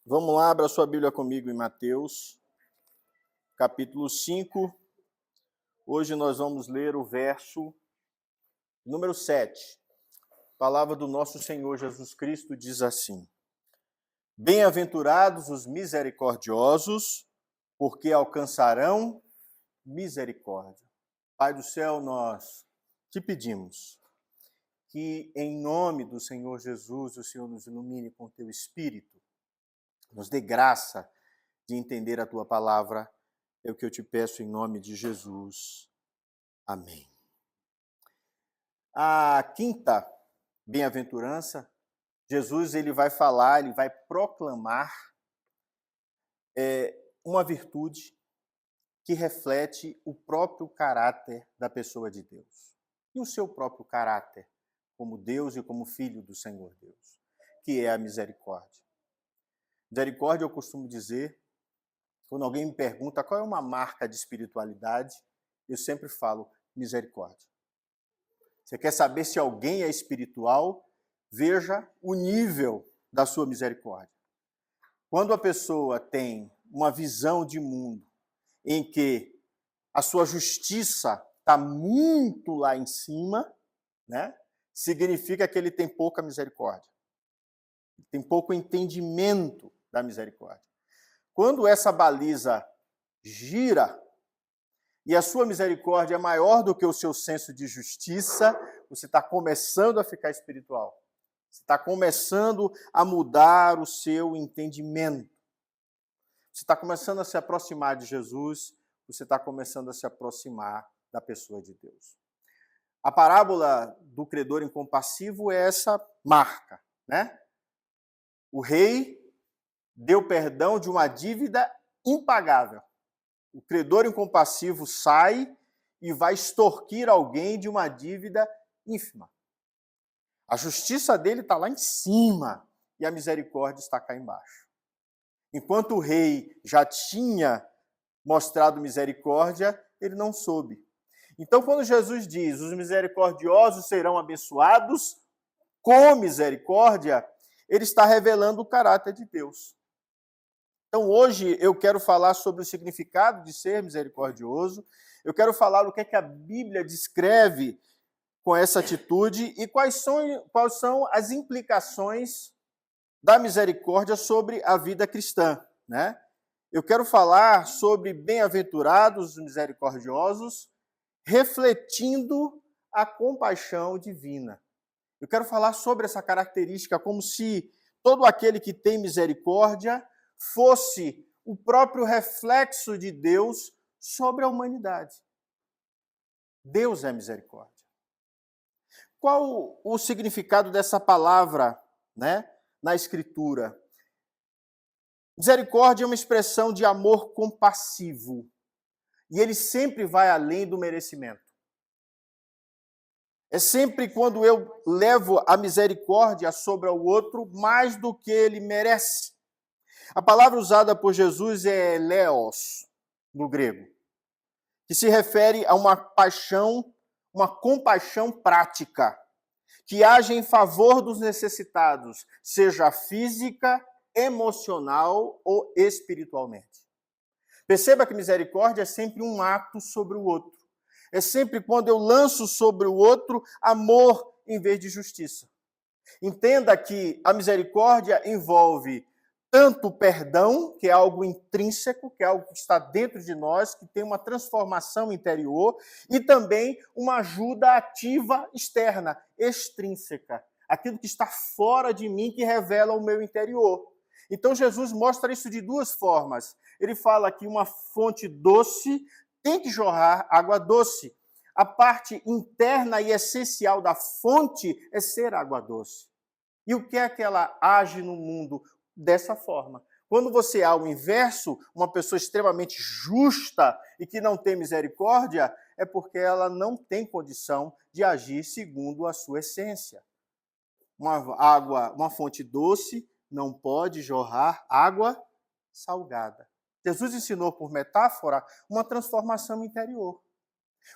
Vamos lá, abra sua Bíblia comigo em Mateus, capítulo 5. Hoje nós vamos ler o verso número 7. A palavra do nosso Senhor Jesus Cristo diz assim: Bem-aventurados os misericordiosos, porque alcançarão misericórdia. Pai do céu, nós te pedimos que, em nome do Senhor Jesus, o Senhor nos ilumine com o teu Espírito, nos dê graça de entender a tua palavra. É o que eu te peço em nome de Jesus. Amém. A quinta bem-aventurança, Jesus ele vai falar, ele vai proclamar uma virtude que reflete o próprio caráter da pessoa de Deus. E o seu próprio caráter, como Deus e como Filho do Senhor Deus, que é a misericórdia. Misericórdia, eu costumo dizer, quando alguém me pergunta qual é uma marca de espiritualidade, eu sempre falo misericórdia. Você quer saber se alguém é espiritual? Veja o nível da sua misericórdia. Quando a pessoa tem uma visão de mundo em que a sua justiça está muito lá em cima, né? Significa que ele tem pouca misericórdia. Tem pouco entendimento da misericórdia. Quando essa baliza gira e a sua misericórdia é maior do que o seu senso de justiça, você está começando a ficar espiritual. Você está começando a mudar o seu entendimento. Você está começando a se aproximar de Jesus, você está começando a se aproximar da pessoa de Deus. A parábola do credor incompassivo é essa marca, né? O rei deu perdão de uma dívida impagável. O credor incompassivo sai e vai extorquir alguém de uma dívida ínfima. A justiça dele está lá em cima e a misericórdia está cá embaixo. Enquanto o rei já tinha mostrado misericórdia, ele não soube. Então, quando Jesus diz, os misericordiosos serão abençoados com misericórdia, ele está revelando o caráter de Deus. Então, hoje eu quero falar sobre o significado de ser misericordioso, eu quero falar o que é que a Bíblia descreve com essa atitude e quais são as implicações da misericórdia sobre a vida cristã, né? Eu quero falar sobre bem-aventurados os misericordiosos, refletindo a compaixão divina. Eu quero falar sobre essa característica como se todo aquele que tem misericórdia fosse o próprio reflexo de Deus sobre a humanidade. Deus é misericórdia. Qual o significado dessa palavra, né, na Escritura? Misericórdia é uma expressão de amor compassivo. E ele sempre vai além do merecimento. É sempre quando eu levo a misericórdia sobre o outro mais do que ele merece. A palavra usada por Jesus é eleos, no grego, que se refere a uma paixão, uma compaixão prática, que age em favor dos necessitados, seja física, emocional ou espiritualmente. Perceba que misericórdia é sempre um ato sobre o outro. É sempre quando eu lanço sobre o outro amor em vez de justiça. Entenda que a misericórdia envolve tanto o perdão, que é algo intrínseco, que é algo que está dentro de nós, que tem uma transformação interior, e também uma ajuda ativa externa, extrínseca. Aquilo que está fora de mim, que revela o meu interior. Então Jesus mostra isso de duas formas. Ele fala que uma fonte doce tem que jorrar água doce. A parte interna e essencial da fonte é ser água doce. E o que é que ela age no mundo? Dessa forma. Quando você há o inverso, uma pessoa extremamente justa e que não tem misericórdia, é porque ela não tem condição de agir segundo a sua essência. Uma fonte doce não pode jorrar água salgada. Jesus ensinou por metáfora uma transformação interior.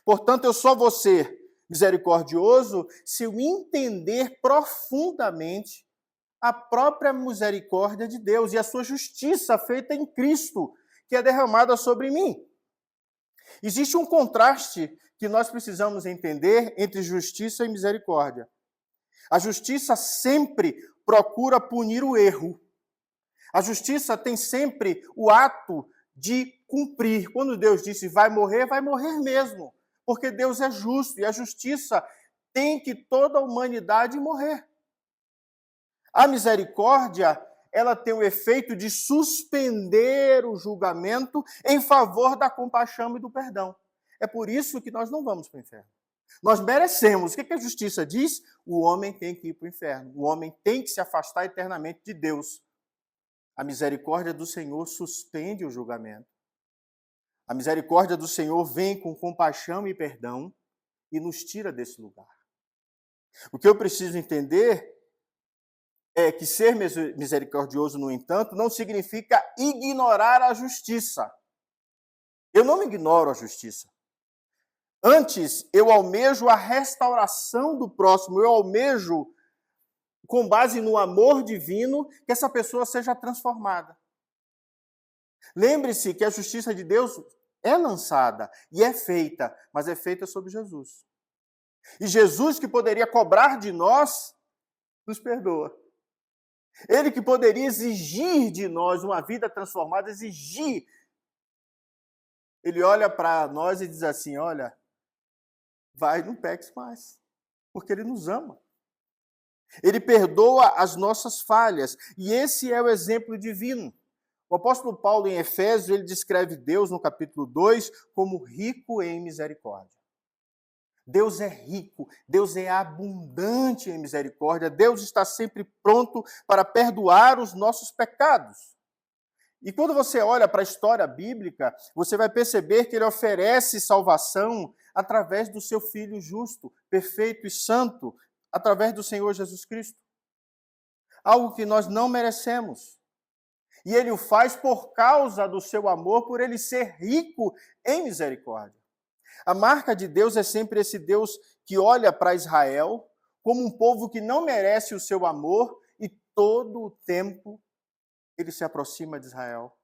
Portanto, eu só vou ser misericordioso se eu entender profundamente a própria misericórdia de Deus e a sua justiça feita em Cristo, que é derramada sobre mim. Existe um contraste que nós precisamos entender entre justiça e misericórdia. A justiça sempre procura punir o erro. A justiça tem sempre o ato de cumprir. Quando Deus disse vai morrer mesmo, porque Deus é justo e a justiça tem que toda a humanidade morrer. A misericórdia, ela tem o efeito de suspender o julgamento em favor da compaixão e do perdão. É por isso que nós não vamos para o inferno. Nós merecemos. O que a justiça diz? O homem tem que ir para o inferno. O homem tem que se afastar eternamente de Deus. A misericórdia do Senhor suspende o julgamento. A misericórdia do Senhor vem com compaixão e perdão e nos tira desse lugar. O que eu preciso entender é que ser misericordioso, no entanto, não significa ignorar a justiça. Eu não ignoro a justiça. Antes, eu almejo a restauração do próximo, eu almejo, com base no amor divino, que essa pessoa seja transformada. Lembre-se que a justiça de Deus é lançada e é feita, mas é feita sobre Jesus. E Jesus, que poderia cobrar de nós, nos perdoa. Ele que poderia exigir de nós uma vida transformada, exigir. Ele olha para nós e diz assim, olha, vai, não peques mais, porque Ele nos ama. Ele perdoa as nossas falhas, e esse é o exemplo divino. O apóstolo Paulo, em Efésios, ele descreve Deus, no capítulo 2, como rico em misericórdia. Deus é rico, Deus é abundante em misericórdia, Deus está sempre pronto para perdoar os nossos pecados. E quando você olha para a história bíblica, você vai perceber que Ele oferece salvação através do seu Filho justo, perfeito e santo, através do Senhor Jesus Cristo. Algo que nós não merecemos. E Ele o faz por causa do seu amor, por Ele ser rico em misericórdia. A marca de Deus é sempre esse Deus que olha para Israel como um povo que não merece o seu amor e todo o tempo Ele se aproxima de Israel.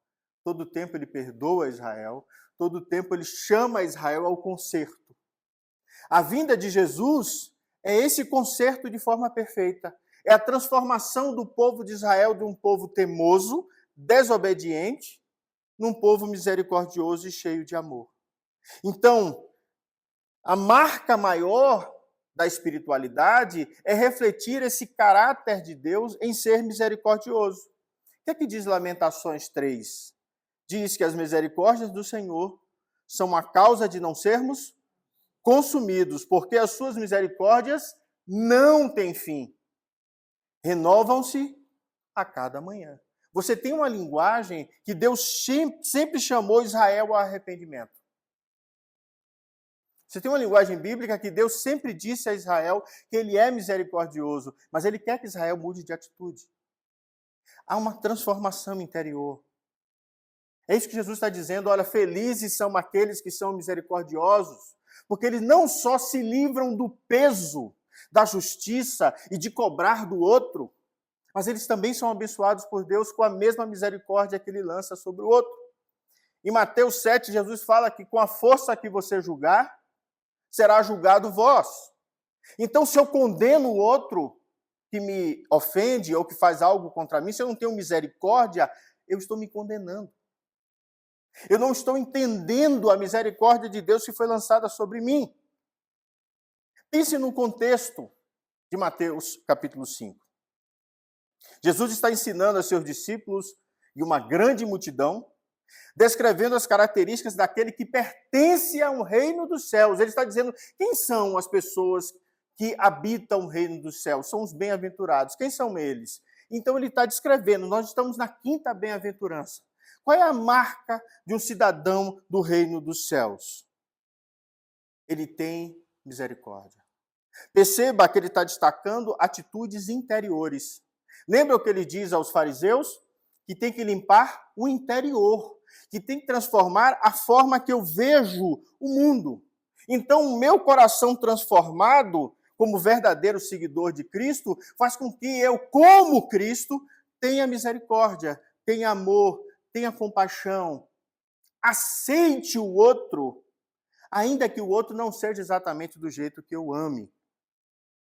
Todo o tempo Ele perdoa Israel. Todo o tempo Ele chama Israel ao conserto. A vinda de Jesus é esse conserto de forma perfeita. É a transformação do povo de Israel de um povo teimoso, desobediente, num povo misericordioso e cheio de amor. Então, a marca maior da espiritualidade é refletir esse caráter de Deus em ser misericordioso. O que diz Lamentações 3? Diz que as misericórdias do Senhor são a causa de não sermos consumidos, porque as suas misericórdias não têm fim. Renovam-se a cada manhã. Você tem uma linguagem que Deus sempre chamou Israel ao arrependimento. Você tem uma linguagem bíblica que Deus sempre disse a Israel que Ele é misericordioso, mas Ele quer que Israel mude de atitude. Há uma transformação interior. É isso que Jesus está dizendo, olha, felizes são aqueles que são misericordiosos, porque eles não só se livram do peso da justiça e de cobrar do outro, mas eles também são abençoados por Deus com a mesma misericórdia que Ele lança sobre o outro. Em Mateus 7, Jesus fala que com a força que você julgar, será julgado vós. Então, se eu condeno o outro que me ofende ou que faz algo contra mim, se eu não tenho misericórdia, eu estou me condenando. Eu não estou entendendo a misericórdia de Deus que foi lançada sobre mim. Pense no contexto de Mateus capítulo 5. Jesus está ensinando a seus discípulos e uma grande multidão, descrevendo as características daquele que pertence ao reino dos céus. Ele está dizendo quem são as pessoas que habitam o reino dos céus. São os bem-aventurados. Quem são eles? Então ele está descrevendo, nós estamos na quinta bem-aventurança. Qual é a marca de um cidadão do reino dos céus? Ele tem misericórdia. Perceba que ele está destacando atitudes interiores. Lembra o que ele diz aos fariseus? Que tem que limpar o interior, que tem que transformar a forma que eu vejo o mundo. Então, o meu coração transformado, como verdadeiro seguidor de Cristo, faz com que eu, como Cristo, tenha misericórdia, tenha amor, tenha compaixão, aceite o outro, ainda que o outro não seja exatamente do jeito que eu ame.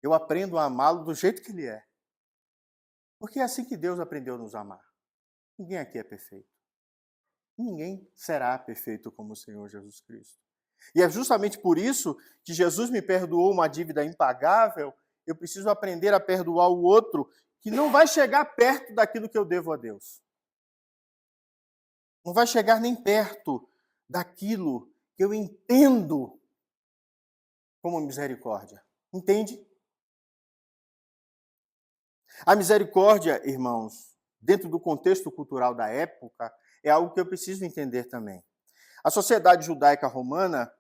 Eu aprendo a amá-lo do jeito que ele é. Porque é assim que Deus aprendeu a nos amar. Ninguém aqui é perfeito. Ninguém será perfeito como o Senhor Jesus Cristo. E é justamente por isso que Jesus me perdoou uma dívida impagável. Eu preciso aprender a perdoar o outro, que não vai chegar perto daquilo que eu devo a Deus. Não vai chegar nem perto daquilo que eu entendo como misericórdia. Entende? A misericórdia, irmãos, dentro do contexto cultural da época, é algo que eu preciso entender também. A sociedade judaica romana,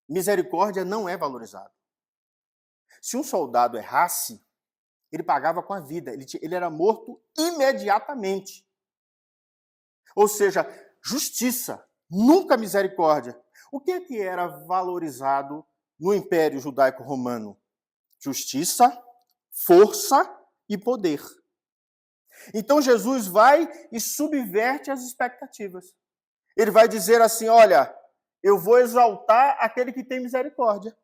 misericórdia não é valorizada. Se um soldado errasse, ele pagava com a vida, ele era morto imediatamente. Ou seja, justiça, nunca misericórdia. O que era valorizado no Império Judaico-Romano? Justiça, força e poder. Então Jesus vai e subverte as expectativas. Ele vai dizer assim, olha, eu vou exaltar aquele que tem misericórdia.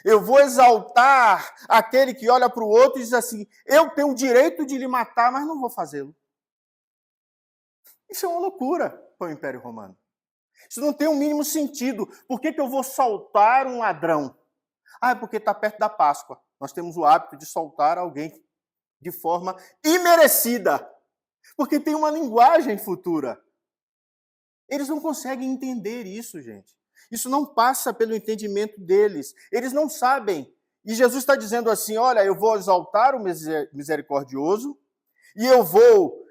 Eu vou exaltar aquele que olha para o outro e diz assim, eu tenho o direito de lhe matar, mas não vou fazê-lo. Isso é uma loucura para o Império Romano. Isso não tem o mínimo sentido. Por que eu vou soltar um ladrão? Ah, é porque está perto da Páscoa. Nós temos o hábito de soltar alguém de forma imerecida. Porque tem uma linguagem futura. Eles não conseguem entender isso, gente. Isso não passa pelo entendimento deles. Eles não sabem. E Jesus está dizendo assim, olha, eu vou exaltar o misericordioso e eu vou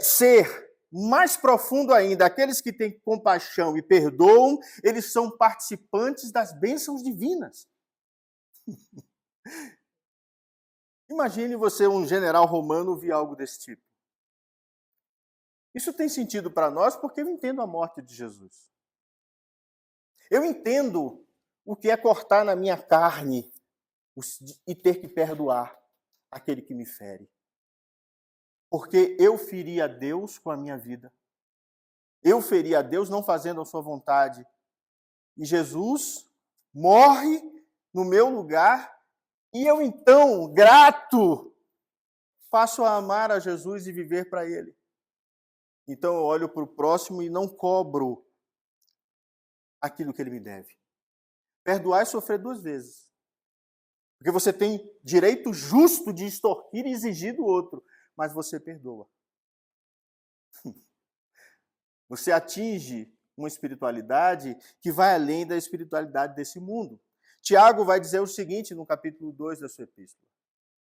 ser mais profundo ainda. Aqueles que têm compaixão e perdoam, eles são participantes das bênçãos divinas. Imagine você, um general romano, ouvir algo desse tipo. Isso tem sentido para nós porque eu entendo a morte de Jesus. Eu entendo o que é cortar na minha carne e ter que perdoar aquele que me fere. Porque eu feri a Deus com a minha vida. Eu feri a Deus não fazendo a sua vontade. E Jesus morre no meu lugar e eu então, grato, passo a amar a Jesus e viver para Ele. Então eu olho para o próximo e não cobro aquilo que ele me deve. Perdoar é sofrer duas vezes. Porque você tem direito justo de extorquir e exigir do outro, mas você perdoa. Você atinge uma espiritualidade que vai além da espiritualidade desse mundo. Tiago vai dizer o seguinte no capítulo 2 da sua epístola.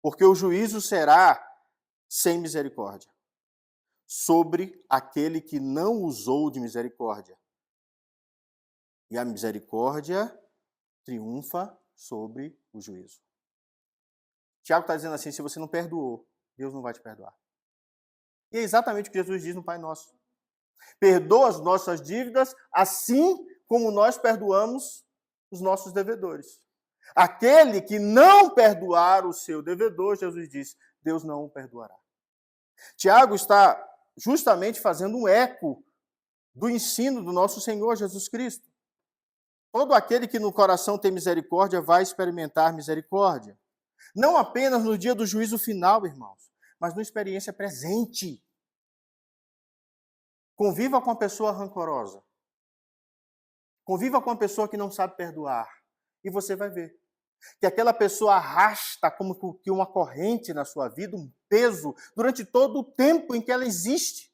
Porque o juízo será sem misericórdia sobre aquele que não usou de misericórdia. E a misericórdia triunfa sobre o juízo. Tiago está dizendo assim, se você não perdoou, Deus não vai te perdoar. E é exatamente o que Jesus diz no Pai Nosso. Perdoa as nossas dívidas, assim como nós perdoamos os nossos devedores. Aquele que não perdoar o seu devedor, Jesus diz, Deus não o perdoará. Tiago está justamente fazendo um eco do ensino do nosso Senhor Jesus Cristo. Todo aquele que no coração tem misericórdia vai experimentar misericórdia. Não apenas no dia do juízo final, irmãos, mas na experiência presente. Conviva com a pessoa rancorosa. Conviva com a pessoa que não sabe perdoar. E você vai ver que aquela pessoa arrasta como que uma corrente na sua vida, um peso, durante todo o tempo em que ela existe.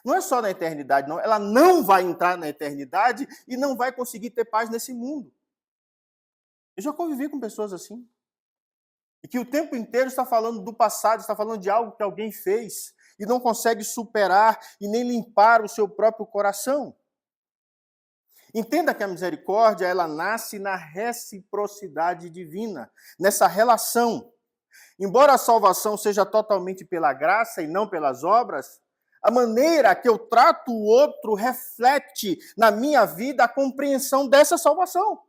Não é só na eternidade, não. Ela não vai entrar na eternidade e não vai conseguir ter paz nesse mundo. Eu já convivi com pessoas assim. E que o tempo inteiro está falando do passado, está falando de algo que alguém fez e não consegue superar e nem limpar o seu próprio coração. Entenda que a misericórdia, ela nasce na reciprocidade divina, nessa relação. Embora a salvação seja totalmente pela graça e não pelas obras, a maneira que eu trato o outro reflete na minha vida a compreensão dessa salvação.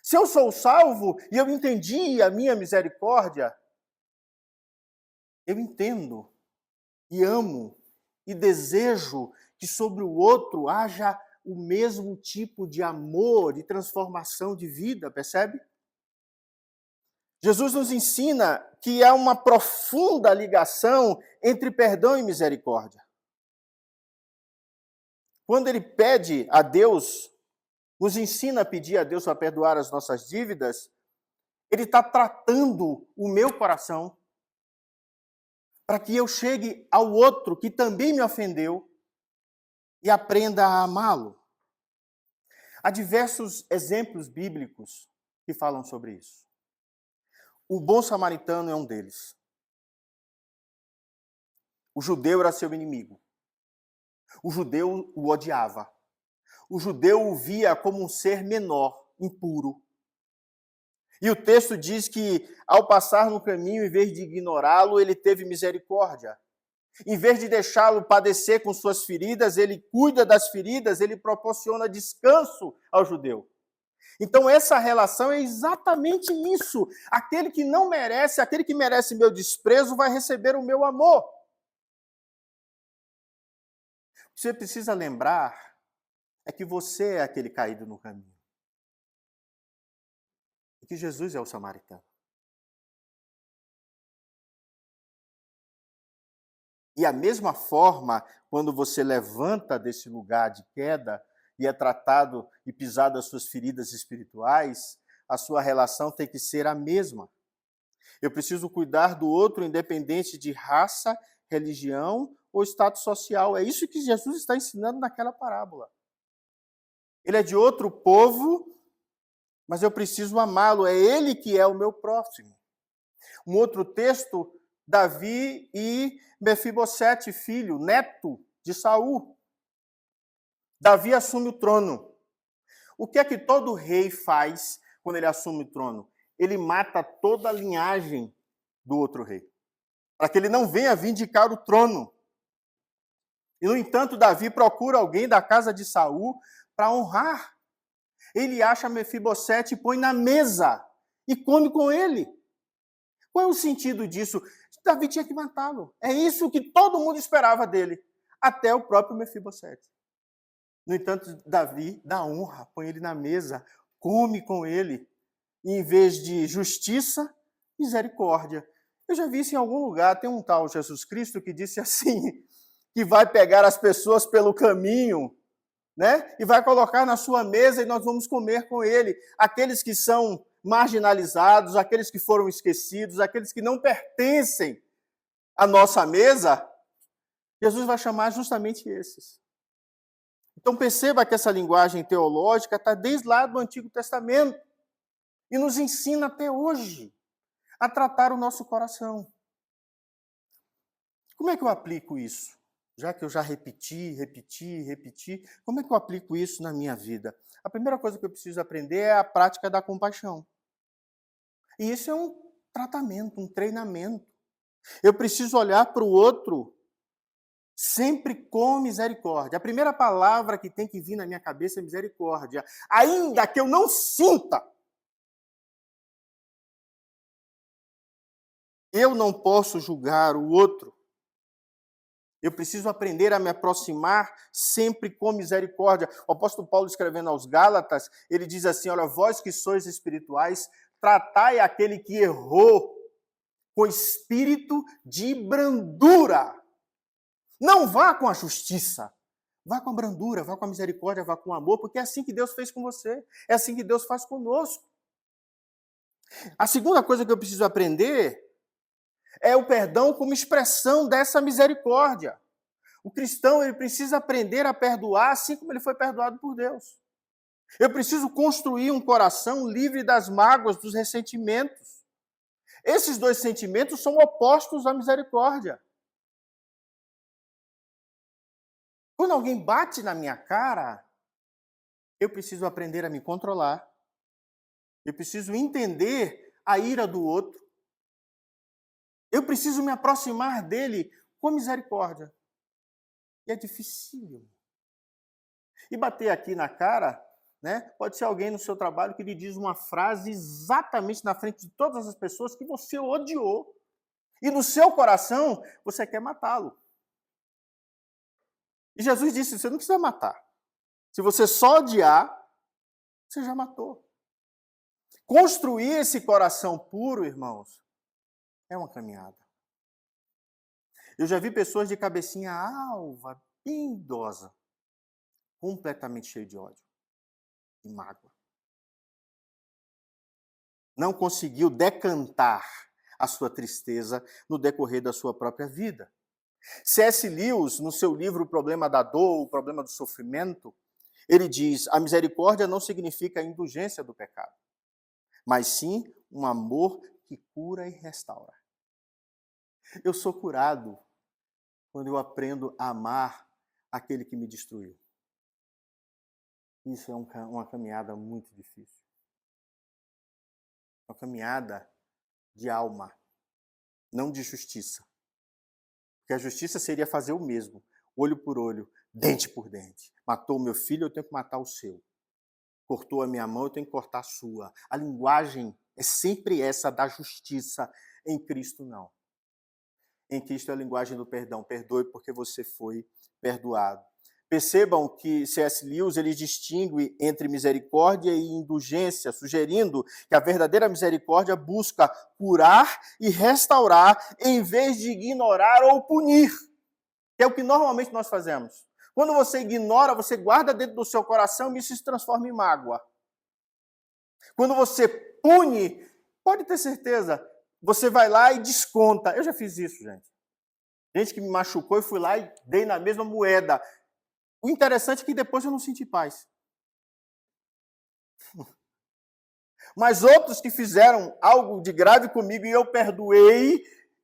Se eu sou salvo e eu entendi a minha misericórdia, eu entendo e amo e desejo que sobre o outro haja o mesmo tipo de amor e transformação de vida, percebe? Jesus nos ensina que há uma profunda ligação entre perdão e misericórdia. Quando ele pede a Deus, nos ensina a pedir a Deus para perdoar as nossas dívidas, ele está tratando o meu coração para que eu chegue ao outro que também me ofendeu e aprenda a amá-lo. Há diversos exemplos bíblicos que falam sobre isso. O bom samaritano é um deles. O judeu era seu inimigo. O judeu o odiava. O judeu o via como um ser menor, impuro. E o texto diz que, ao passar no caminho, em vez de ignorá-lo, ele teve misericórdia. Em vez de deixá-lo padecer com suas feridas, ele cuida das feridas, ele proporciona descanso ao judeu. Então, essa relação é exatamente isso. Aquele que não merece, aquele que merece meu desprezo, vai receber o meu amor. O que você precisa lembrar é que você é aquele caído no caminho. E que Jesus é o samaritano. E a mesma forma, quando você levanta desse lugar de queda e é tratado e pisado as suas feridas espirituais, a sua relação tem que ser a mesma. Eu preciso cuidar do outro independente de raça, religião ou status social. É isso que Jesus está ensinando naquela parábola. Ele é de outro povo, mas eu preciso amá-lo. É ele que é o meu próximo. Um outro texto, Davi e Mefibosete, filho, neto de Saul. Davi assume o trono. O que é que todo rei faz quando ele assume o trono? Ele mata toda a linhagem do outro rei, para que ele não venha vindicar o trono. E, no entanto, Davi procura alguém da casa de Saul para honrar. Ele acha Mefibosete e põe na mesa e come com ele. Qual é o sentido disso? Davi tinha que matá-lo. É isso que todo mundo esperava dele, até o próprio Mefibosete. No entanto, Davi dá honra, põe ele na mesa, come com ele, e em vez de justiça, misericórdia. Eu já vi isso em algum lugar, tem um tal Jesus Cristo que disse assim, que vai pegar as pessoas pelo caminho, né? E vai colocar na sua mesa e nós vamos comer com ele. Aqueles que são marginalizados, aqueles que foram esquecidos, aqueles que não pertencem à nossa mesa, Jesus vai chamar justamente esses. Então perceba que essa linguagem teológica está desde lá do Antigo Testamento e nos ensina até hoje a tratar o nosso coração. Como é que eu aplico isso? Já que eu já repeti, como é que eu aplico isso na minha vida? A primeira coisa que eu preciso aprender é a prática da compaixão. E isso é um tratamento, um treinamento. Eu preciso olhar para o outro sempre com misericórdia. A primeira palavra que tem que vir na minha cabeça é misericórdia. Ainda que eu não sinta, eu não posso julgar o outro. Eu preciso aprender a me aproximar sempre com misericórdia. O apóstolo Paulo, escrevendo aos Gálatas, ele diz assim, olha, vós que sois espirituais, tratai aquele que errou com espírito de brandura. Não vá com a justiça, vá com a brandura, vá com a misericórdia, vá com o amor, porque é assim que Deus fez com você, é assim que Deus faz conosco. A segunda coisa que eu preciso aprender é o perdão como expressão dessa misericórdia. O cristão ele precisa aprender a perdoar assim como ele foi perdoado por Deus. Eu preciso construir um coração livre das mágoas, dos ressentimentos. Esses dois sentimentos são opostos à misericórdia. Quando alguém bate na minha cara, eu preciso aprender a me controlar. Eu preciso entender a ira do outro. Eu preciso me aproximar dele com misericórdia. E é difícil. E bater aqui na cara né? Pode ser alguém no seu trabalho que lhe diz uma frase exatamente na frente de todas as pessoas que você odiou. E no seu coração, você quer matá-lo. E Jesus disse, você não precisa matar. Se você só odiar, você já matou. Construir esse coração puro, irmãos, é uma caminhada. Eu já vi pessoas de cabecinha alva, bem idosa, completamente cheio de ódio e mágoa. Não conseguiu decantar a sua tristeza no decorrer da sua própria vida. C.S. Lewis, no seu livro O Problema da Dor, O Problema do Sofrimento, ele diz, a misericórdia não significa a indulgência do pecado, mas sim um amor que cura e restaura. Eu sou curado quando eu aprendo a amar aquele que me destruiu. Isso é uma caminhada muito difícil. Uma caminhada de alma, não de justiça. Porque a justiça seria fazer o mesmo, olho por olho, dente por dente. Matou o meu filho, eu tenho que matar o seu. Cortou a minha mão, eu tenho que cortar a sua. A linguagem é sempre essa da justiça. Em Cristo, não. Em Cristo é a linguagem do perdão. Perdoe porque você foi perdoado. Percebam que C.S. Lewis ele distingue entre misericórdia e indulgência, sugerindo que a verdadeira misericórdia busca curar e restaurar em vez de ignorar ou punir, que é o que normalmente nós fazemos. Quando você ignora, você guarda dentro do seu coração e isso se transforma em mágoa. Quando você pune, pode ter certeza, você vai lá e desconta. Eu já fiz isso, gente. Gente que me machucou e fui lá e dei na mesma moeda. O interessante é que depois eu não senti paz. Mas outros que fizeram algo de grave comigo e eu perdoei,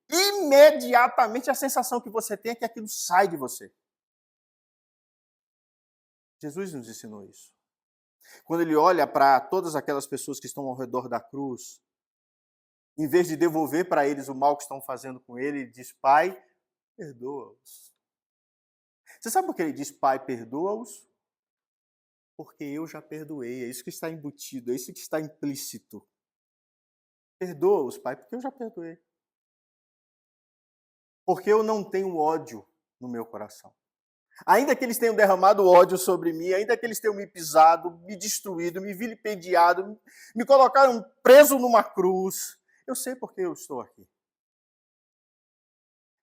imediatamente a sensação que você tem é que aquilo sai de você. Jesus nos ensinou isso. Quando ele olha para todas aquelas pessoas que estão ao redor da cruz, em vez de devolver para eles o mal que estão fazendo com ele diz, Pai, perdoa-os. Você sabe por que ele diz, Pai, perdoa-os? Porque eu já perdoei. É isso que está embutido, é isso que está implícito. Perdoa-os, Pai, porque eu já perdoei. Porque eu não tenho ódio no meu coração. Ainda que eles tenham derramado ódio sobre mim, ainda que eles tenham me pisado, me destruído, me vilipendiado, me colocaram preso numa cruz, eu sei porque eu estou aqui.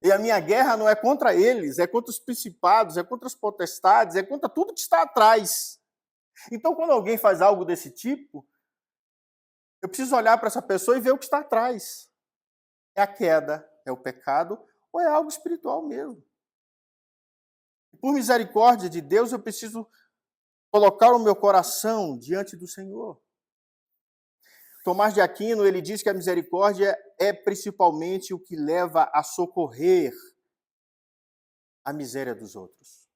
E a minha guerra não é contra eles, é contra os principados, é contra as potestades, é contra tudo que está atrás. Então, quando alguém faz algo desse tipo, eu preciso olhar para essa pessoa e ver o que está atrás. É a queda, é o pecado ou é algo espiritual mesmo? Por misericórdia de Deus, eu preciso colocar o meu coração diante do Senhor. Tomás de Aquino, ele diz que a misericórdia é principalmente o que leva a socorrer a miséria dos outros.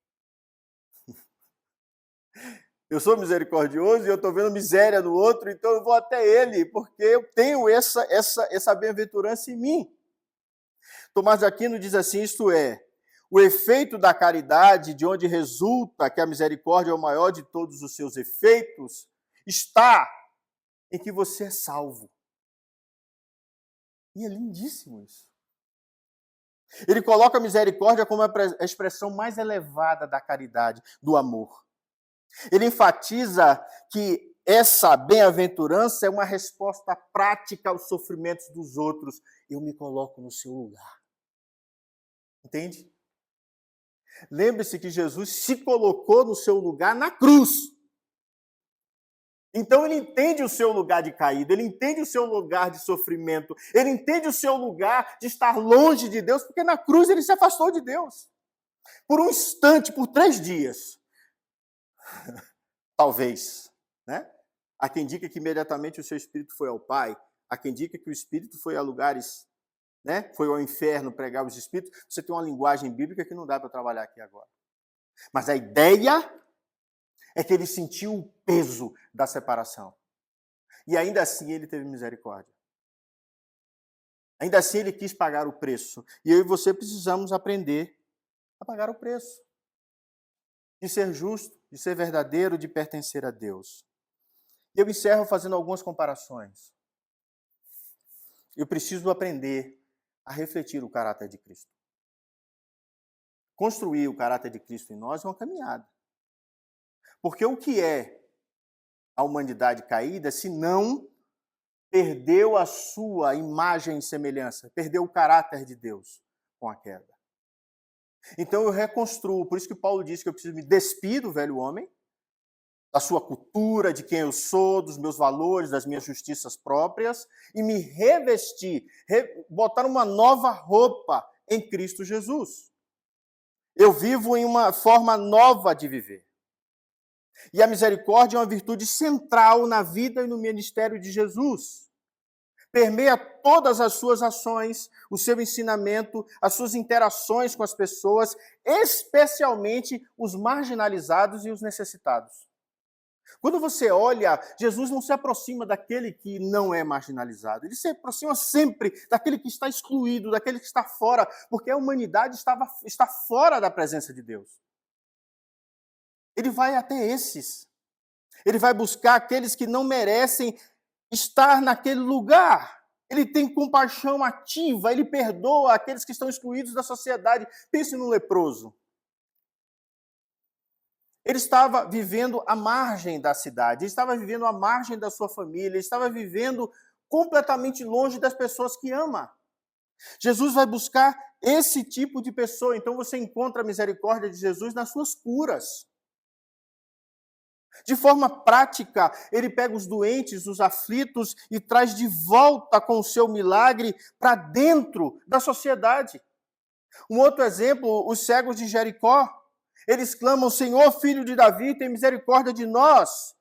Eu sou misericordioso e eu estou vendo miséria no outro, então eu vou até ele, porque eu tenho essa bem-aventurança em mim. Tomás de Aquino diz assim, isto é, o efeito da caridade, de onde resulta que a misericórdia é o maior de todos os seus efeitos, está em que você é salvo. E é lindíssimo isso. Ele coloca a misericórdia como a expressão mais elevada da caridade, do amor. Ele enfatiza que essa bem-aventurança é uma resposta prática aos sofrimentos dos outros. Eu me coloco no seu lugar. Entende? Lembre-se que Jesus se colocou no seu lugar na cruz. Então ele entende o seu lugar de caída, ele entende o seu lugar de sofrimento, ele entende o seu lugar de estar longe de Deus, porque na cruz ele se afastou de Deus. Por um instante, por 3 dias. Talvez, né? Há quem diga que imediatamente o seu espírito foi ao Pai, há quem diga que o espírito foi a lugares, né? Foi ao inferno pregar os espíritos. Você tem uma linguagem bíblica que não dá para trabalhar aqui agora. Mas a ideia é que ele sentiu o peso da separação. E ainda assim ele teve misericórdia. Ainda assim ele quis pagar o preço. E eu e você precisamos aprender a pagar o preço. De ser justo, de ser verdadeiro, de pertencer a Deus. E eu encerro fazendo algumas comparações. Eu preciso aprender a refletir o caráter de Cristo. Construir o caráter de Cristo em nós é uma caminhada. Porque o que é a humanidade caída se não perdeu a sua imagem e semelhança, perdeu o caráter de Deus com a queda? Então eu reconstruo, por isso que Paulo diz que eu preciso me despir do velho homem, da sua cultura, de quem eu sou, dos meus valores, das minhas justiças próprias, e me revestir, botar uma nova roupa em Cristo Jesus. Eu vivo em uma forma nova de viver. E a misericórdia é uma virtude central na vida e no ministério de Jesus. Permeia todas as suas ações, o seu ensinamento, as suas interações com as pessoas, especialmente os marginalizados e os necessitados. Quando você olha, Jesus não se aproxima daquele que não é marginalizado. Ele se aproxima sempre daquele que está excluído, daquele que está fora, porque a humanidade está fora da presença de Deus. Ele vai até esses. Ele vai buscar aqueles que não merecem estar naquele lugar. Ele tem compaixão ativa, ele perdoa aqueles que estão excluídos da sociedade. Pense no leproso. Ele estava vivendo à margem da cidade, ele estava vivendo à margem da sua família, ele estava vivendo completamente longe das pessoas que ama. Jesus vai buscar esse tipo de pessoa, então você encontra a misericórdia de Jesus nas suas curas. De forma prática, ele pega os doentes, os aflitos e traz de volta com o seu milagre para dentro da sociedade. Um outro exemplo, os cegos de Jericó. Eles clamam: Senhor, filho de Davi, tem misericórdia de nós.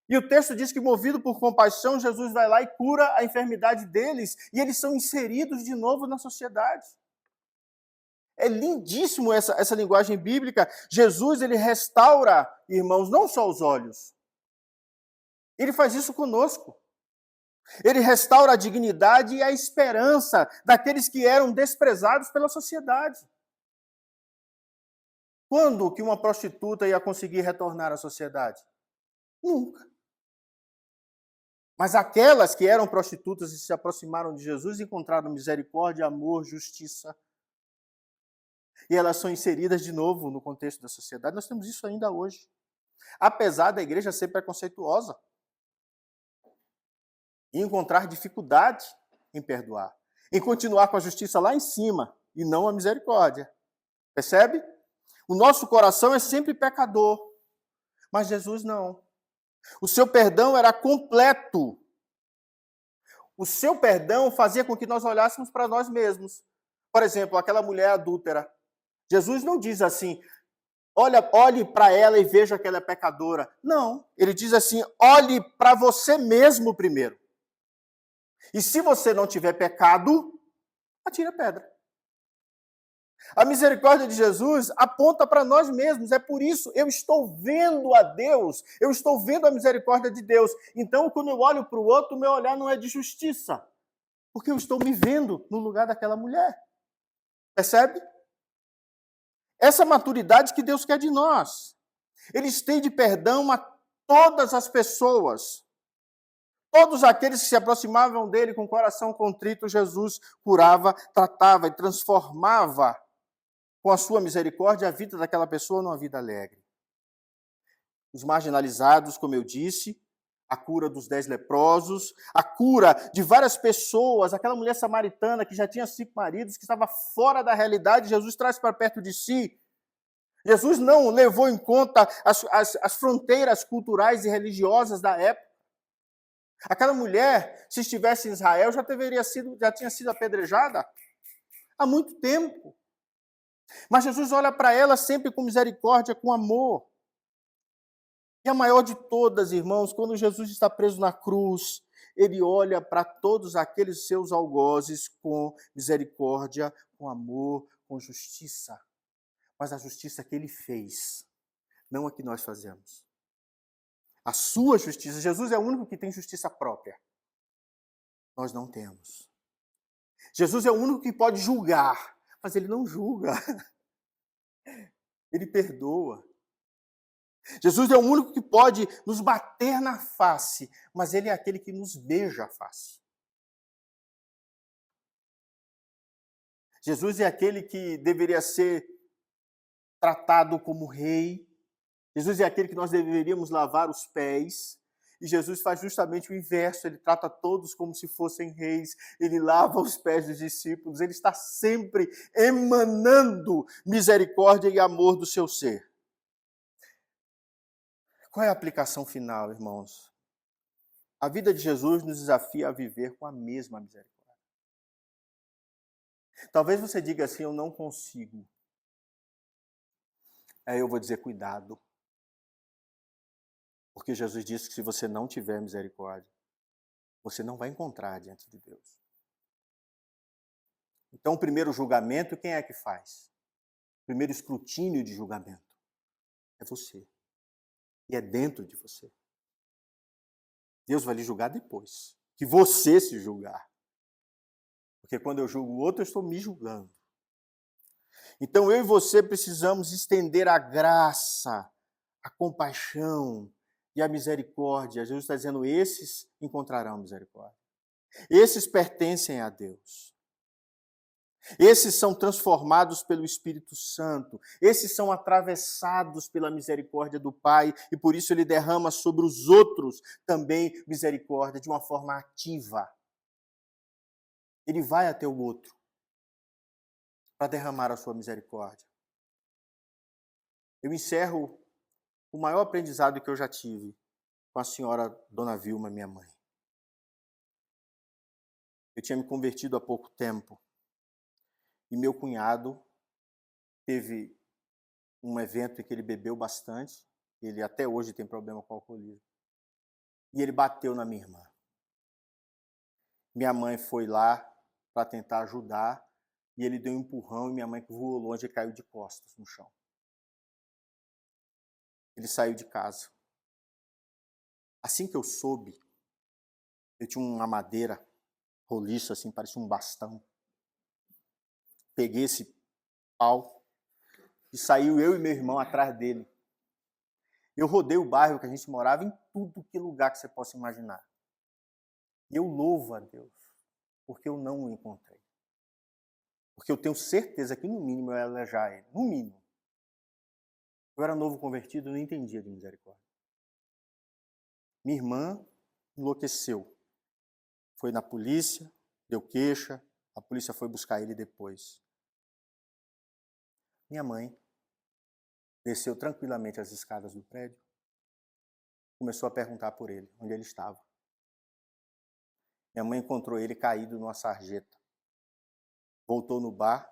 E o texto diz que, movido por compaixão, Jesus vai lá e cura a enfermidade deles, e eles são inseridos de novo na sociedade. É lindíssimo essa linguagem bíblica. Jesus, ele restaura, irmãos, não só os olhos. Ele faz isso conosco. Ele restaura a dignidade e a esperança daqueles que eram desprezados pela sociedade. Quando que uma prostituta ia conseguir retornar à sociedade? Nunca. Mas aquelas que eram prostitutas e se aproximaram de Jesus encontraram misericórdia, amor, justiça. E elas são inseridas de novo no contexto da sociedade. Nós temos isso ainda hoje. Apesar da igreja ser preconceituosa e encontrar dificuldade em perdoar, em continuar com a justiça lá em cima e não a misericórdia. Percebe? O nosso coração é sempre pecador, mas Jesus não. O seu perdão era completo. O seu perdão fazia com que nós olhássemos para nós mesmos. Por exemplo, aquela mulher adúltera. Jesus não diz assim: olhe para ela e veja que ela é pecadora. Não, ele diz assim: olhe para você mesmo primeiro. E se você não tiver pecado, atire a pedra. A misericórdia de Jesus aponta para nós mesmos. É por isso eu estou vendo a Deus, eu estou vendo a misericórdia de Deus. Então, quando eu olho para o outro, meu olhar não é de justiça, porque eu estou me vendo no lugar daquela mulher. Percebe? Essa maturidade que Deus quer de nós. Ele estende perdão a todas as pessoas. Todos aqueles que se aproximavam dele com o coração contrito, Jesus curava, tratava e transformava com a sua misericórdia a vida daquela pessoa numa vida alegre. Os marginalizados, como eu disse, a cura dos 10 leprosos, a cura de várias pessoas, aquela mulher samaritana que já tinha 5 maridos, que estava fora da realidade, Jesus traz para perto de si. Jesus não levou em conta as fronteiras culturais e religiosas da época. Aquela mulher, se estivesse em Israel, já tinha sido apedrejada há muito tempo. Mas Jesus olha para ela sempre com misericórdia, com amor. E a maior de todas, irmãos, quando Jesus está preso na cruz, ele olha para todos aqueles seus algozes com misericórdia, com amor, com justiça. Mas a justiça que ele fez, não a que nós fazemos. A sua justiça. Jesus é o único que tem justiça própria. Nós não temos. Jesus é o único que pode julgar, mas ele não julga. Ele perdoa. Jesus é o único que pode nos bater na face, mas ele é aquele que nos beija a face. Jesus é aquele que deveria ser tratado como rei. Jesus é aquele que nós deveríamos lavar os pés. E Jesus faz justamente o inverso, ele trata todos como se fossem reis, ele lava os pés dos discípulos, ele está sempre emanando misericórdia e amor do seu ser. Qual é a aplicação final, irmãos? A vida de Jesus nos desafia a viver com a mesma misericórdia. Talvez você diga assim, eu não consigo. Aí eu vou dizer, cuidado. Porque Jesus disse que se você não tiver misericórdia, você não vai encontrar diante de Deus. Então, o primeiro julgamento, quem é que faz? O primeiro escrutínio de julgamento é você. E é dentro de você. Deus vai lhe julgar depois. Que você se julgar. Porque quando eu julgo o outro, eu estou me julgando. Então, eu e você precisamos estender a graça, a compaixão e a misericórdia. Jesus está dizendo, esses encontrarão misericórdia. Esses pertencem a Deus. Esses são transformados pelo Espírito Santo. Esses são atravessados pela misericórdia do Pai e por isso ele derrama sobre os outros também misericórdia de uma forma ativa. Ele vai até o outro para derramar a sua misericórdia. Eu encerro o maior aprendizado que eu já tive com a senhora Dona Vilma, minha mãe. Eu tinha me convertido há pouco tempo e meu cunhado teve um evento em que ele bebeu bastante, ele até hoje tem problema com alcoolismo, e ele bateu na minha irmã. Minha mãe foi lá para tentar ajudar, e ele deu um empurrão e minha mãe voou longe e caiu de costas no chão. Ele saiu de casa. Assim que eu soube, eu tinha uma madeira roliça, assim, parecia um bastão. Peguei esse pau e saiu eu e meu irmão atrás dele. Eu rodei o bairro que a gente morava em tudo que lugar que você possa imaginar. E eu louvo a Deus, porque eu não o encontrei. Porque eu tenho certeza que no mínimo eu ia alejar ele. No mínimo. Eu era novo convertido e não entendia de misericórdia. Minha irmã enlouqueceu. Foi na polícia, deu queixa, a polícia foi buscar ele depois. Minha mãe desceu tranquilamente as escadas do prédio, começou a perguntar por ele, onde ele estava. Minha mãe encontrou ele caído numa sarjeta. Voltou no bar,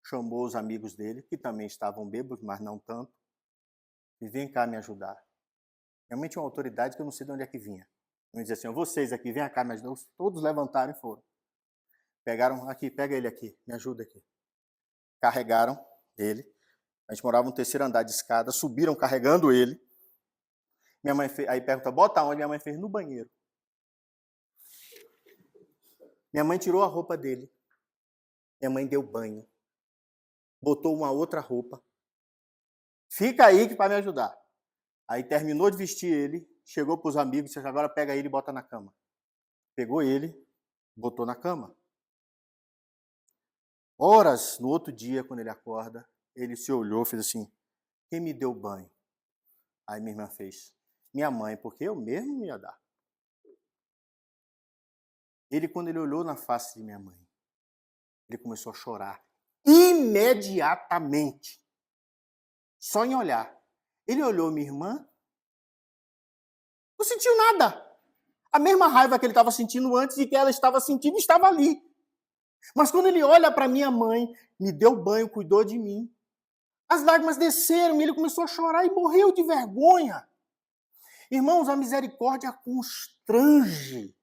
chamou os amigos dele, que também estavam bêbados, mas não tanto, e vem cá me ajudar. Minha mãe tinha uma autoridade que eu não sei de onde é que vinha. Eu dizia assim, vocês aqui, vem cá me ajudar. Todos levantaram e foram. Pegaram aqui, pega ele aqui, me ajuda aqui. Carregaram ele. A gente morava no terceiro andar de escada, subiram carregando ele. Minha mãe fez, aí pergunta, bota onde? Minha mãe fez no banheiro. Minha mãe tirou a roupa dele. Minha mãe deu banho. Botou uma outra roupa. Fica aí que para me ajudar. Aí terminou de vestir ele, chegou para os amigos e disse, agora pega ele e bota na cama. Pegou ele, botou na cama. Horas, no outro dia, quando ele acorda, ele se olhou e fez assim, quem me deu banho? Aí minha irmã fez, minha mãe, porque eu mesmo ia dar. Ele, quando ele olhou na face de minha mãe, ele começou a chorar. Imediatamente. Só em olhar. Ele olhou minha irmã, não sentiu nada. A mesma raiva que ele estava sentindo antes e que ela estava sentindo estava ali. Mas quando ele olha para minha mãe, me deu banho, cuidou de mim, as lágrimas desceram e ele começou a chorar e morreu de vergonha. Irmãos, a misericórdia constrange.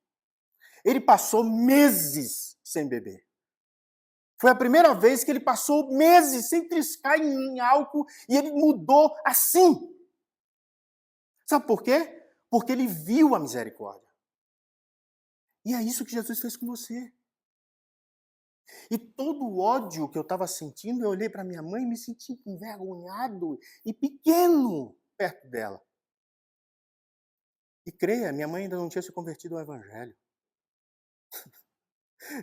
Ele passou meses sem beber. Foi a primeira vez que ele passou meses sem triscar em álcool e ele mudou assim. Sabe por quê? Porque ele viu a misericórdia. E é isso que Jesus fez com você. E todo o ódio que eu estava sentindo, eu olhei para minha mãe e me senti envergonhado e pequeno. perto dela. E creia, minha mãe ainda não tinha se convertido ao Evangelho.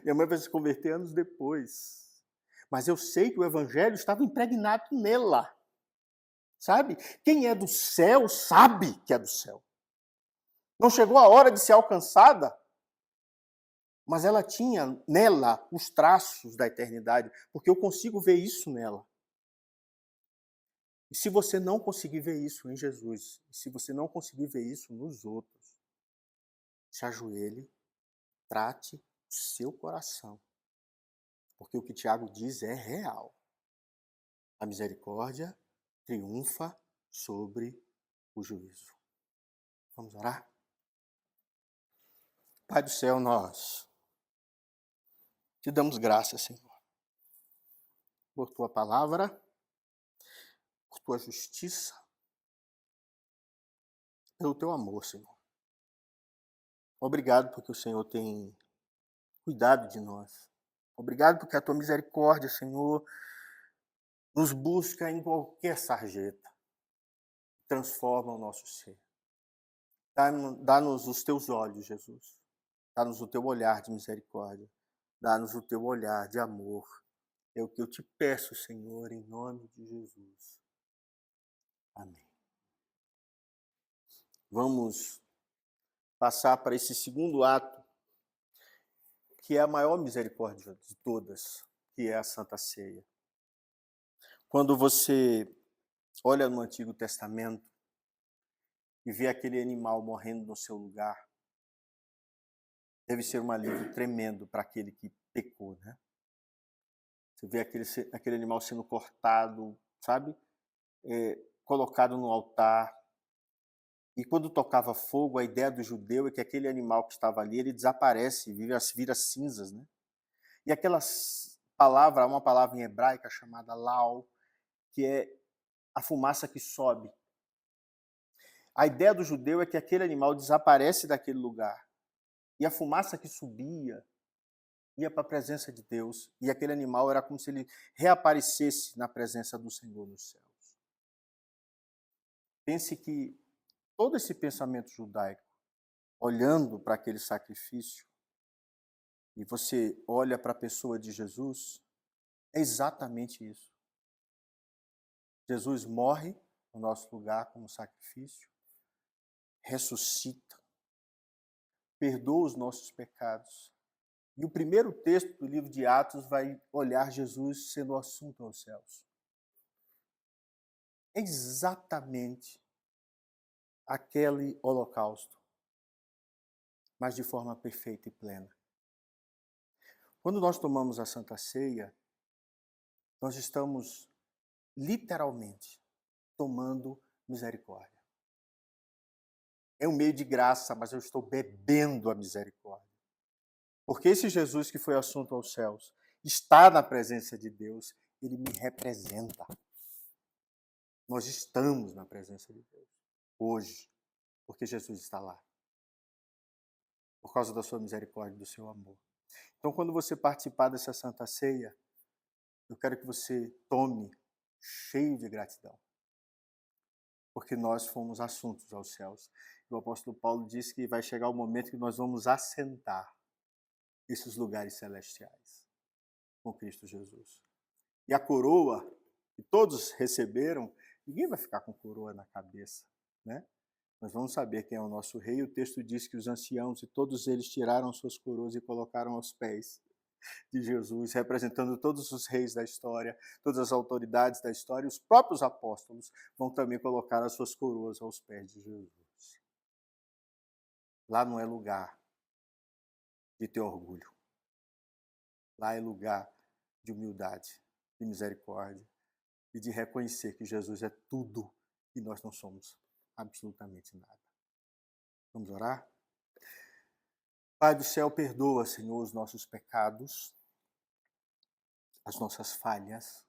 Minha mãe vai se converter anos depois. Mas eu sei que o Evangelho estava impregnado nela. Sabe? Quem é do céu sabe que é do céu. Não chegou a hora de ser alcançada, mas ela tinha nela os traços da eternidade, porque eu consigo ver isso nela. E se você não conseguir ver isso em Jesus, e se você não conseguir ver isso nos outros, se ajoelhe, trate o seu coração. Porque o que Tiago diz é real. A misericórdia triunfa sobre o juízo. Vamos orar? Pai do céu, nós te damos graças, Senhor, por tua palavra, por tua justiça, pelo teu amor, Senhor. Obrigado porque o Senhor tem cuidado de nós. Obrigado porque a tua misericórdia, Senhor, nos busca em qualquer sarjeta. Transforma o nosso ser. Dá-nos os teus olhos, Jesus. Dá-nos o teu olhar de misericórdia. Dá-nos o teu olhar de amor. É o que eu te peço, Senhor, em nome de Jesus. Amém. Vamos passar para esse segundo ato, que é a maior misericórdia de todas, que é a Santa Ceia. Quando você olha no Antigo Testamento e vê aquele animal morrendo no seu lugar, deve ser um alívio tremendo para aquele que pecou, né? Você vê aquele animal sendo cortado, sabe? Colocado no altar. E quando tocava fogo, a ideia do judeu é que aquele animal que estava ali, ele desaparece, vira cinzas, né? E aquela palavra, uma palavra em hebraica chamada lau, que é a fumaça que sobe. A ideia do judeu é que aquele animal desaparece daquele lugar. E a fumaça que subia ia para a presença de Deus. E aquele animal era como se ele reaparecesse na presença do Senhor nos céus. Pense que todo esse pensamento judaico, olhando para aquele sacrifício, e você olha para a pessoa de Jesus, é exatamente isso. Jesus morre no nosso lugar como sacrifício, ressuscita, perdoa os nossos pecados. E o primeiro texto do livro de Atos vai olhar Jesus sendo assunto aos céus. É exatamente aquele holocausto, mas de forma perfeita e plena. Quando nós tomamos a Santa Ceia, nós estamos literalmente tomando misericórdia. É um meio de graça, mas eu estou bebendo a misericórdia. Porque esse Jesus que foi assunto aos céus está na presença de Deus, ele me representa. Nós estamos na presença de Deus hoje, porque Jesus está lá. Por causa da sua misericórdia e do seu amor. Então, quando você participar dessa Santa Ceia, eu quero que você tome cheio de gratidão. Porque nós fomos assuntos aos céus. O apóstolo Paulo diz que vai chegar o momento que nós vamos assentar esses lugares celestiais com Cristo Jesus. E a coroa que todos receberam, ninguém vai ficar com coroa na cabeça, né? Nós vamos saber quem é o nosso rei. O texto diz que os anciãos e todos eles tiraram suas coroas e colocaram aos pés de Jesus, representando todos os reis da história, todas as autoridades da história. Os próprios apóstolos vão também colocar as suas coroas aos pés de Jesus. Lá não é lugar de ter orgulho. Lá é lugar de humildade, de misericórdia e de reconhecer que Jesus é tudo e nós não somos absolutamente nada. Vamos orar? Pai do céu, perdoa, Senhor, os nossos pecados, as nossas falhas.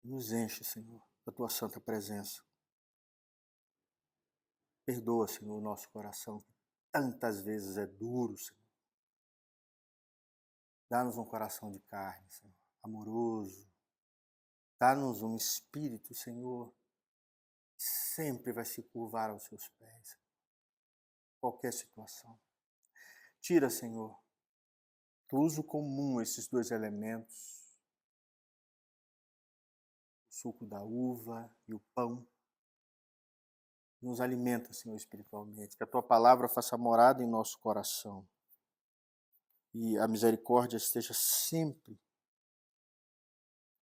Nos enche, Senhor, da tua santa presença. Perdoa, Senhor, o nosso coração, que tantas vezes é duro, Senhor. Dá-nos um coração de carne, Senhor, amoroso. Dá-nos um espírito, Senhor, sempre vai se curvar aos seus pés. Qualquer situação. Tira, Senhor, do uso comum esses dois elementos, o suco da uva e o pão. Nos alimenta, Senhor, espiritualmente. Que a Tua palavra faça morada em nosso coração. E a misericórdia esteja sempre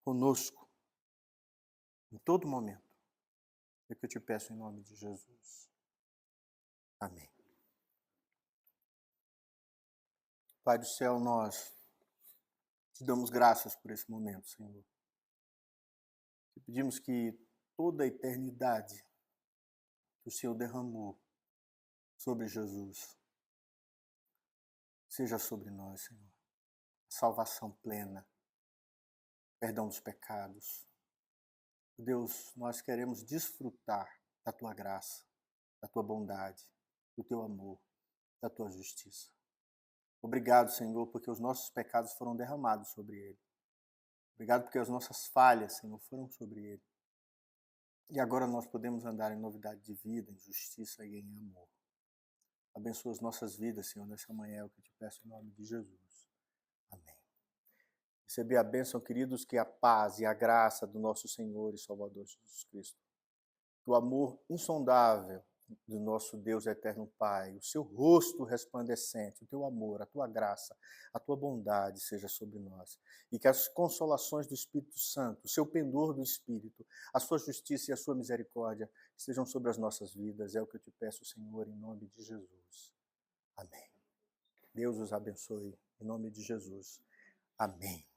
conosco, em todo momento. É o que eu te peço em nome de Jesus. Amém. Pai do céu, nós te damos graças por esse momento, Senhor. Te pedimos que toda a eternidade que o Senhor derramou sobre Jesus seja sobre nós, Senhor. Salvação plena, perdão dos pecados. Deus, nós queremos desfrutar da Tua graça, da Tua bondade, do Teu amor, da Tua justiça. Obrigado, Senhor, porque os nossos pecados foram derramados sobre Ele. Obrigado porque as nossas falhas, Senhor, foram sobre Ele. E agora nós podemos andar em novidade de vida, em justiça e em amor. Abençoa as nossas vidas, Senhor, nessa manhã, é o que eu te peço em nome de Jesus. Amém. Receber a bênção, queridos, que a paz e a graça do nosso Senhor e Salvador Jesus Cristo, que o amor insondável do nosso Deus eterno Pai, o seu rosto resplandecente, o teu amor, a tua graça, a tua bondade seja sobre nós. E que as consolações do Espírito Santo, o seu pendor do Espírito, a sua justiça e a sua misericórdia estejam sobre as nossas vidas. É o que eu te peço, Senhor, em nome de Jesus. Amém. Deus os abençoe, em nome de Jesus. Amém.